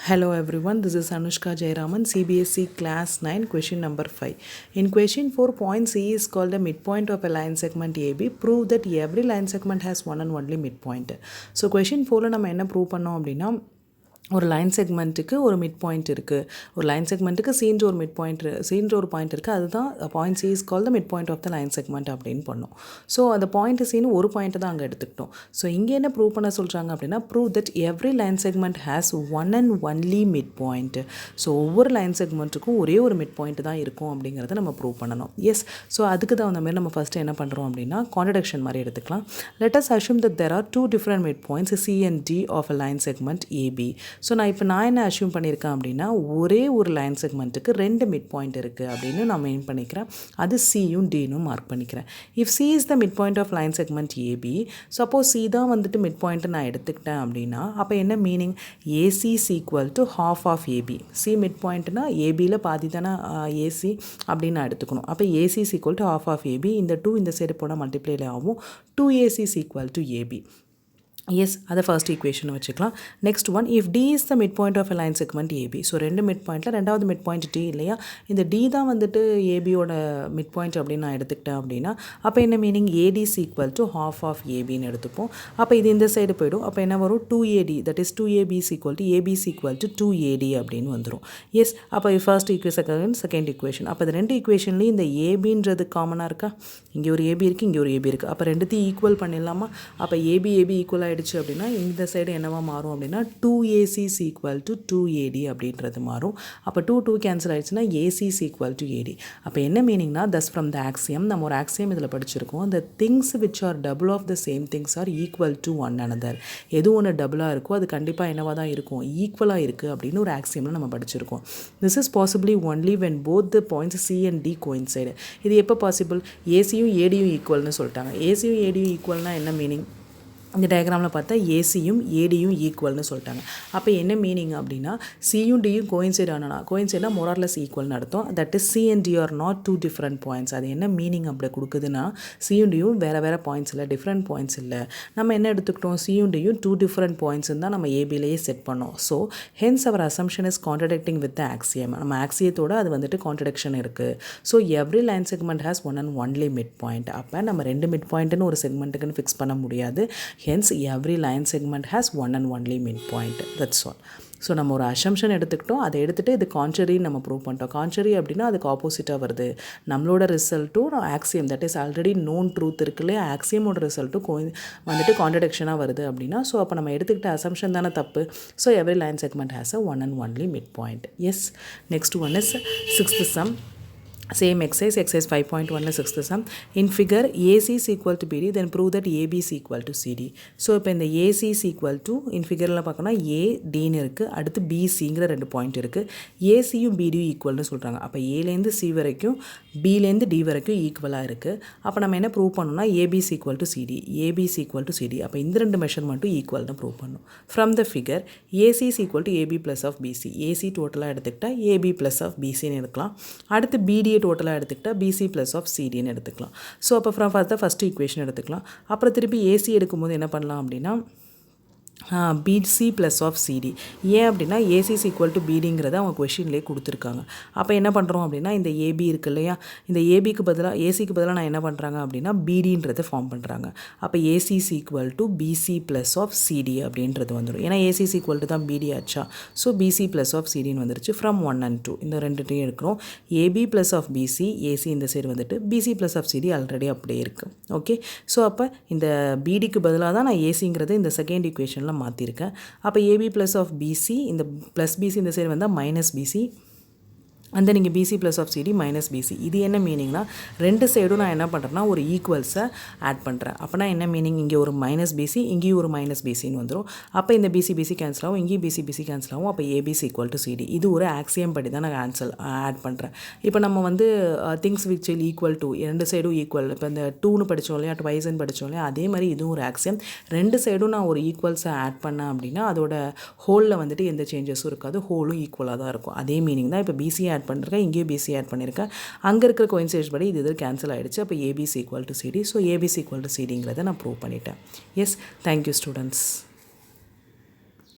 Hello everyone, this is Anushka Jayaraman, CBSE Class 9, question number 5. In question 4, point C is called the midpoint of a line segment AB. Prove that every line segment has one and only midpoint. So question 4 நம்ம என்ன prove பண்ணோம் அப்படின்னா ஒரு line செக்மெண்ட்டுக்கு ஒரு mid point இருக்குது. ஒரு line செக்மெண்ட்டுக்கு சீன்ற ஒரு mid point சீன்ற ஒரு பாயிண்ட் இருக்குது. அதுதான் point C is call the mid point of the line segment அப்படின்னு பண்ணோம். ஸோ அந்த பாயிண்ட் சீன்னு ஒரு பாயிண்ட்டை தான் அங்கே எடுத்துக்கிட்டோம். ஸோ இங்கே என்ன ப்ரூவ் பண்ண சொல்கிறாங்க அப்படின்னா prove that every line segment has one and only mid point. So ஒவ்வொரு லைன் செக்மெண்ட்டுக்கும் ஒரே ஒரு மிட் பாயிண்ட் தான் இருக்கும் அப்படிங்கிறத நம்ம ப்ரூவ் பண்ணணும். எஸ், ஸோ அதுக்கு தான் அந்த மாதிரி நம்ம ஃபஸ்ட்டு என்ன பண்ணுறோம் அப்படின்னா கான்ட்ரடிக்ஷன் மாதிரி எடுத்துக்கலாம். Let us assume that there are two different mid points C and D of a line segment AB. So நான் என்ன அஷ்யூம் பண்ணியிருக்கேன் அப்படின்னா ஒரே ஒரு லைன் செக்மெண்ட்டுக்கு ரெண்டு மிட் பாயிண்ட் இருக்குது அப்படின்னு நான் மெயின் பண்ணிக்கிறேன். அது சியும் டினும் மார்க் பண்ணிக்கிறேன். If C is the mid point of line segment A B, suppose C தான் வந்துட்டு மிட் பாயிண்ட்டு நான் எடுத்துக்கிட்டேன் அப்படின்னா அப்போ என்ன meaning? A C is equal to half of A B. C mid பாயிண்ட்னா ஏபியில் பாதி தானே ஏசி அப்படின்னு நான் எடுத்துக்கணும். அப்போ AC is equal to half of A B. இந்த டூ இந்த சைடு போனால் மல்டிப்ளேல ஆகும். 2AC is equal to A B. Yes, அதை ஃபர்ஸ்ட் ஈக்குவேஷன் வச்சுக்கலாம். Next one, if D is the mid point of a line segment AB. So ரெண்டு mid பாயிண்ட்டில் ரெண்டாவது மிட் பாயிண்ட் டி இல்லையா? இந்த டி தான் வந்துட்டு ஏபியோட மிட் பாயிண்ட் அப்படின்னு நான் எடுத்துக்கிட்டேன் அப்படின்னா அப்போ என்ன meaning? A D is equal to half of ஏபின்னு எடுத்துப்போம். அப்போ இது இந்த சைடு போய்டும். அப்போ என்ன வரும்? 2AD, that is 2AB is equal to AB is equal to 2AD அப்படின்னு வந்துடும். எஸ், அப்போ ஃபர்ஸ்ட் செகண்ட் ஈக்குவேஷன். அப்போ இந்த ரெண்டு ஈக்குவேஷன்லேயும் இந்த ஏபின்றது காமனாக இருக்கா? இங்கே ஒரு ஏபி இருக்குது, இங்கே ஒரு ஏபி இருக்குது. அப்போ ரெண்டுத்தையும் ஈக்குவல் பண்ணிடலாமா? அப்போ ஏபி ஈக்குவல் ஆகிடுச்சு அப்படின்னா இந்த சைடு என்னவா மாறும் அப்படின்னா 2AC is equal to 2AD அப்படின்றது மாறும். அப்போ 2 கேன்சல் ஆகிடுச்சுன்னா AC is equal to AD. அப்போ என்ன மீனிங்னா தஸ் ஃப்ரம் த ஆக்சியம், நம்ம ஒரு ஆக்சியம் இதில் படிச்சிருக்கோம். the things which are double of the same things are equal to one another. எது ஒன்று டபுளாக இருக்கோ அது கண்டிப்பாக என்னவாக தான் இருக்கும்? ஈக்குவலாக இருக்குது அப்படின்னு ஒரு ஆக்சியமில் நம்ம படிச்சிருக்கோம். This is possibly only when both the points C and D coincide. இது எப்போ பாசிபிள்? ஏசியும் ஏடியும் ஈக்குவல்னு சொல்லிட்டாங்க. ஏசியும் ஏடியும் ஈக்குவல்னா என்ன மீனிங்? இந்த டயக்ராமில் பார்த்தா ஏசியும் ஏடியும் ஈக்குவல்னு சொல்லிட்டாங்க. அப்போ என்ன மீனிங் அப்படின்னா சியும் டியும் கோயின்சைட் ஆனால் கோயின்சைடாக மொரார்லெஸ் ஈக்குவல்னு அர்த்தம். That is C and D are not two different points. அது என்ன மீனிங் அப்படி கொடுக்குதுன்னா சியும் டியும் வேறு பாயிண்ட்ஸ் இல்லை, டிஃப்ரெண்ட் பாயிண்ட்ஸ் இல்லை. நம்ம என்ன எடுத்துக்கிட்டோம்? சியும் டியும் டூ டிஃப்ரெண்ட் பாயிண்ட்ஸ் தான் நம்ம ஏபிலேயே செட் பண்ணோம். So hence our assumption is contradicting with the axiom. நம்ம ஆக்சியத்தோடு அது வந்துட்டு கான்ட்ரடிக்ஷன் இருக்குது. So every line segment has one and only mid point. அப்போ நம்ம ரெண்டு மிட் பாயிண்ட்டுன்னு ஒரு செக்மெண்ட்டுக்குன்னு ஃபிக்ஸ் பண்ண முடியாது. Hence every line segment has one and only midpoint. That's all. So நம்ம ஒரு அசம்ஷன் எடுத்துக்கிட்டோம், அதை எடுத்துகிட்டு இது கான்ட்ரரின்னு நம்ம ப்ரூவ் பண்ணிட்டோம். கான்ட்ரரி அப்படின்னா அதுக்கு ஆப்போசிட்டாக வருது. நம்மளோட ரிசல்ட்டும் axiom, that is already known truth இருக்குல்ல, ஆக்சியமோட ரிசல்ட்டும் வந்துட்டு கான்ட்ரடிக்ஷனாக வருது அப்படின்னா ஸோ அப்போ நம்ம எடுத்துக்கிட்ட அசம்ஷன் தானே தப்பு. So every line segment has a one and only mid point. Yes, next one is sixth sum. Same exercise 5.1 sixth sum. In figure AC is equal to BD, then prove that AB is equal to CD. So இப்போ இந்த AC is equal to in figureல பார்க்கணும்னா ADன்னு இருக்குது, அடுத்து BCங்கிற ரெண்டு point இருக்குது. ஏசியும் பிடியும் ஈக்குவல்னு சொல்கிறாங்க. அப்போ ஏலேருந்து C வரைக்கும் பிலேருந்து டி வரைக்கும் ஈக்குவலாக இருக்குது. அப்போ நம்ம என்ன ப்ரூவ் பண்ணணும்னா AB is equal to CD, AB is equal to CD. அப்போ இந்த ரெண்டு மெஷர்மெண்ட்டும் ஈக்குவல்னு ப்ரூவ் பண்ணணும். From the figure AC is equal to AB plus of BC. AC டோட்டலாக எடுத்துக்கிட்டால் ஏபி ப்ளஸ் ஆஃப் பிசின்னு எடுக்கலாம். அடுத்து பிடி டோட்டலாக எடுத்துக்கிட்டால் பிசி ப்ளஸ் ஆஃப் சிடின்னு எடுத்துக்கலாம். ஸோ அப்போ ஃப்ரம் ஃபர்ஸ்ட் ஈக்குவேஷன் எடுத்துக்கலாம். அப்புறம் திருப்பி ஏசி எடுக்கும்போது என்ன பண்ணலாம் அப்படின்னா பிசி ப்ளஸ் ஆஃப் சிடி. ஏன் அப்படின்னா ஏசி இஸ் ஈக்குவல் டு பிடிங்கிறத அவங்க கொஷின்லேயே கொடுத்துருக்காங்க. அப்போ என்ன பண்ணுறோம் அப்படின்னா இந்த ஏபி இருக்கு இல்லையா, இந்த ஏசிக்கு பதிலாக நான் என்ன பண்ணுறாங்க அப்படின்னா பிடின்றதை ஃபார்ம் பண்ணுறாங்க. அப்போ AC is equal to BC plus of CD அப்படின்றது வந்துடும். ஏன்னா ஏசி இஸ் ஈக்குவல் டு தான் பிடி ஆச்சா. ஸோ பிசி ப்ளஸ் ஆஃப் சிடின்னு வந்துருச்சு. ஃப்ரம் 1 and 2 இந்த ரெண்டுத்தையும் எடுக்கிறோம். AB plus of BC, AC இந்த சைடு வந்துட்டு BC plus of CD already அப்படியே இருக்குது. ஓகே, ஸோ அப்போ இந்த பிடிக்கு பதிலாக தான் நான் ஏசிங்கிறது இந்த செகண்ட் ஈக்குவேஷனில் மாற்றிருக்கேன். அப்போ ஏபி ப்ளஸ் ஆஃப் பிசி, இந்த ப்ளஸ் பிசி இந்த சைடு வந்தால் மைனஸ் பிசி, அந்த நீங்கள் BC plus of CD minus BC. இது என்ன மீனிங்னா ரெண்டு சைடும் நான் என்ன பண்ணுறேன்னா ஒரு ஈக்குவல்ஸை ஆட் பண்ணுறேன். அப்போனா என்ன மீனிங்? இங்கே ஒரு மைனஸ் பிசி, இங்கேயும் ஒரு மைனஸ் பிசின்னு வந்துடும். அப்போ இந்த பிசி கேன்சல் ஆகும், இங்கேயும் பிசி கேன்சல் ஆகும். அப்போ ஏபிசி ஈக்குவல் டு சிடி. இது ஒரு ஆக்சியம் படி தான் நான் ஆட் பண்ணுறேன். இப்போ நம்ம வந்து things which will equal to, ரெண்டு சைடும் ஈக்குவல். இப்போ இந்த 2ன்னு படித்தோம் இல்லையா, ட்வைஸ்ன்னு படித்தோம் இல்லையா, அதே மாதிரி இதுவும் ஒரு ஆக்சியம். ரெண்டு சைடும் நான் ஒரு ஈக்குவல்ஸை ஆட் பண்ணேன் அப்படின்னா அதோட ஹோலில் வந்துட்டு எந்த சேஞ்சஸும் இருக்காது, ஹோலும் ஈக்குவலாக தான் இருக்கும். அதே மீனிங் தான் இப்போ பிசியை ஆட் பண்ணிருக்கேன், இங்கேயும் பிசி ஆட் பண்ணியிருக்கேன். அங்கே இருக்கிற கோயின்சைட்ஸ் படி இது கேன்சல் ஆகிடுச்சு. அப்போ A B C equal to C D. So A B C equal to சிடிங்கிறத நான் ப்ரூவ் பண்ணிட்டேன். Yes, thank you students.